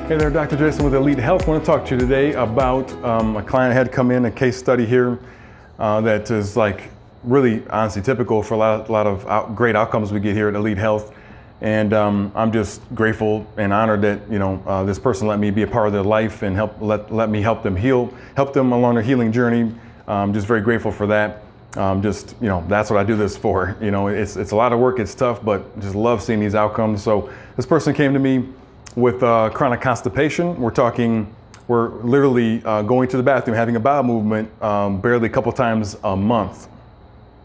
Hey there, Dr. Jason with Elite Health. I want to talk to you today about a client had come in, a case study here that is like really honestly typical for a lot of great outcomes we get here at Elite Health. And I'm just grateful and honored that this person let me be a part of their life and let me help them heal, help them along their healing journey. Just very grateful for that. That's what I do this for. It's a lot of work, it's tough, but just love seeing these outcomes. So this person came to me with chronic constipation. We're literally going to the bathroom, having a bowel movement barely a couple times a month.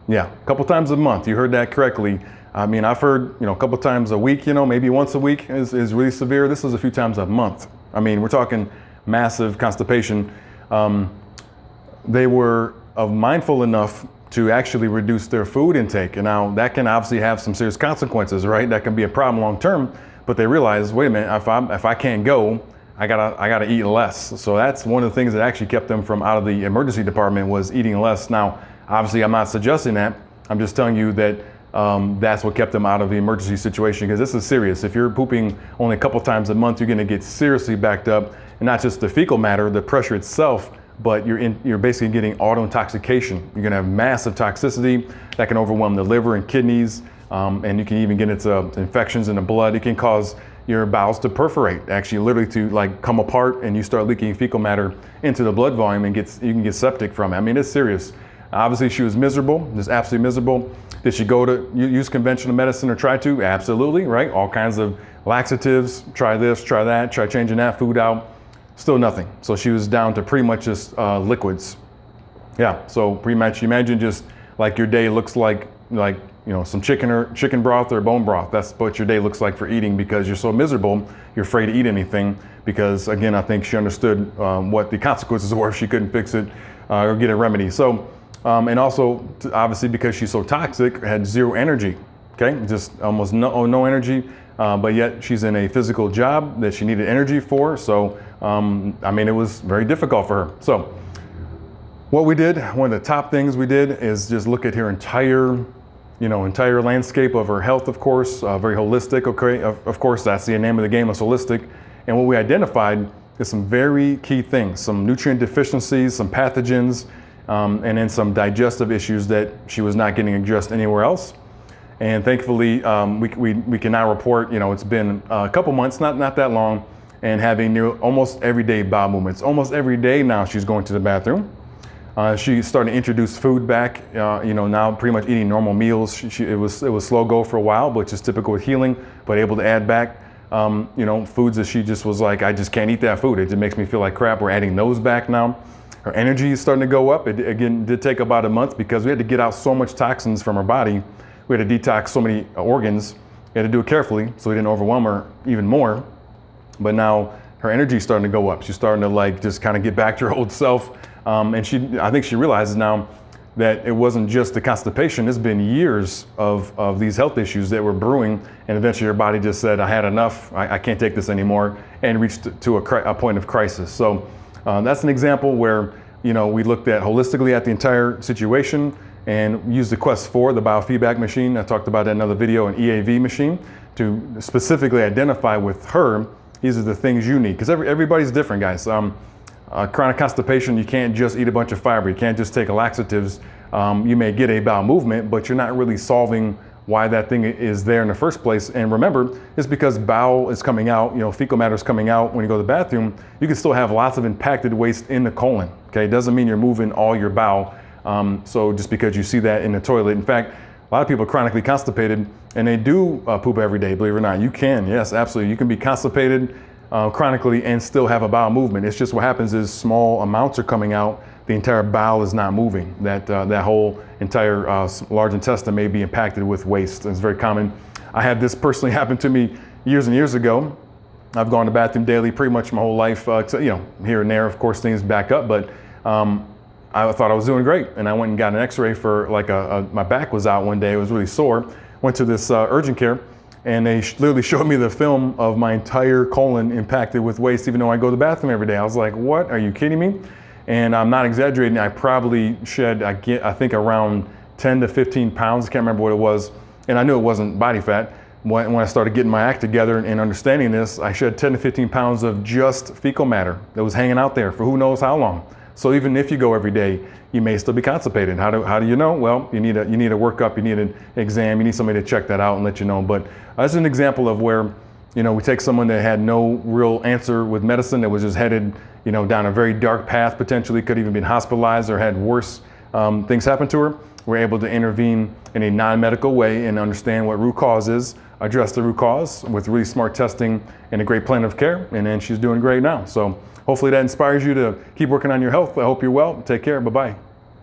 Yeah, a couple times a month. You heard that correctly. I mean, I've heard, a couple times a week, maybe once a week is really severe. This was a few times a month. I mean, we're talking massive constipation. They were mindful enough to actually reduce their food intake. And now that can obviously have some serious consequences, right? That can be a problem long term. But they realize, wait a minute, if I can't go, I gotta eat less. So that's one of the things that actually kept them from out of the emergency department, was eating less. Now, obviously, I'm not suggesting that. I'm just telling you that that's what kept them out of the emergency situation, because this is serious. If you're pooping only a couple times a month, you're gonna get seriously backed up, and not just the fecal matter, the pressure itself, but you're basically getting auto intoxication. You're gonna have massive toxicity that can overwhelm the liver and kidneys. And you can even get into infections in the blood. It can cause your bowels to perforate, actually literally to come apart, and you start leaking fecal matter into the blood volume, and you can get septic from it. I mean, it's serious. Obviously, she was miserable, just absolutely miserable. Did she go to use conventional medicine or try to? Absolutely, right? All kinds of laxatives, try this, try that, try changing that food out. Still nothing. So she was down to pretty much just liquids. Yeah, so pretty much imagine just like your day looks like some chicken broth or bone broth. That's what your day looks like for eating, because you're so miserable, you're afraid to eat anything, because again, I think she understood what the consequences were if she couldn't fix it or get a remedy. So, and also obviously because she's so toxic, had zero energy, okay? Just almost no energy, but yet she's in a physical job that she needed energy for. So, I mean, it was very difficult for her. So what we did, one of the top things we did is just look at her entire landscape of her health, of course, very holistic, okay? Of course, that's the name of the game, is holistic. And what we identified is some very key things, some nutrient deficiencies, some pathogens, and then some digestive issues that she was not getting addressed anywhere else. And thankfully, we can now report, it's been a couple months, not that long, and having almost everyday bowel movements. Almost every day now she's going to the bathroom. She's starting to introduce food back, now pretty much eating normal meals. It was slow go for a while, which is typical with healing, but able to add back, foods that she just was like, I just can't eat that food. It just makes me feel like crap. We're adding those back now. Her energy is starting to go up. It again did take about a month, because we had to get out so much toxins from her body. We had to detox so many organs. We had to do it carefully so we didn't overwhelm her even more. But now her energy is starting to go up. She's starting to just kind of get back to her old self. And I think she realizes now that it wasn't just the constipation. It's been years of these health issues that were brewing, and eventually her body just said, I had enough, I can't take this anymore, and reached to a point of crisis. So that's an example where we looked at holistically at the entire situation and used the Quest 4, the biofeedback machine. I talked about that in another video, an EAV machine, to specifically identify with her, these are the things you need, because everybody's different, guys. Chronic constipation, you can't just eat a bunch of fiber. You can't just take laxatives. You may get a bowel movement, but you're not really solving why that thing is there in the first place. And remember, it's because bowel is coming out, fecal matter is coming out when you go to the bathroom. You can still have lots of impacted waste in the colon, okay? It doesn't mean you're moving all your bowel. So just because you see that in the toilet. In fact, a lot of people are chronically constipated, and they do poop every day, believe it or not. You can, yes, absolutely. You can be constipated chronically and still have a bowel movement. It's just what happens is small amounts are coming out. The entire bowel is not moving. That whole entire large intestine may be impacted with waste. It's very common. I had this personally happen to me years and years ago. I've gone to the bathroom daily pretty much my whole life. Here and there, of course, things back up, but I thought I was doing great. And I went and got an x-ray for my back was out one day. It was really sore. Went to this urgent care, and they literally showed me the film of my entire colon impacted with waste, even though I go to the bathroom every day. I was like, what? Are you kidding me? And I'm not exaggerating. I probably shed, I think around 10 to 15 pounds. I can't remember what it was. And I knew it wasn't body fat, when I started getting my act together and understanding this, I shed 10 to 15 pounds of just fecal matter that was hanging out there for who knows how long. So even if you go every day, you may still be constipated. How do you know? Well, you need a workup, you need an exam, you need somebody to check that out and let you know. But that's an example of where, we take someone that had no real answer with medicine, that was just headed, down a very dark path, potentially could even been hospitalized or had worse things happen to her. We're able to intervene in a non-medical way and understand what root cause is, address the root cause with really smart testing and a great plan of care, and then she's doing great now. So hopefully that inspires you to keep working on your health. I hope you're well. Take care. Bye-bye.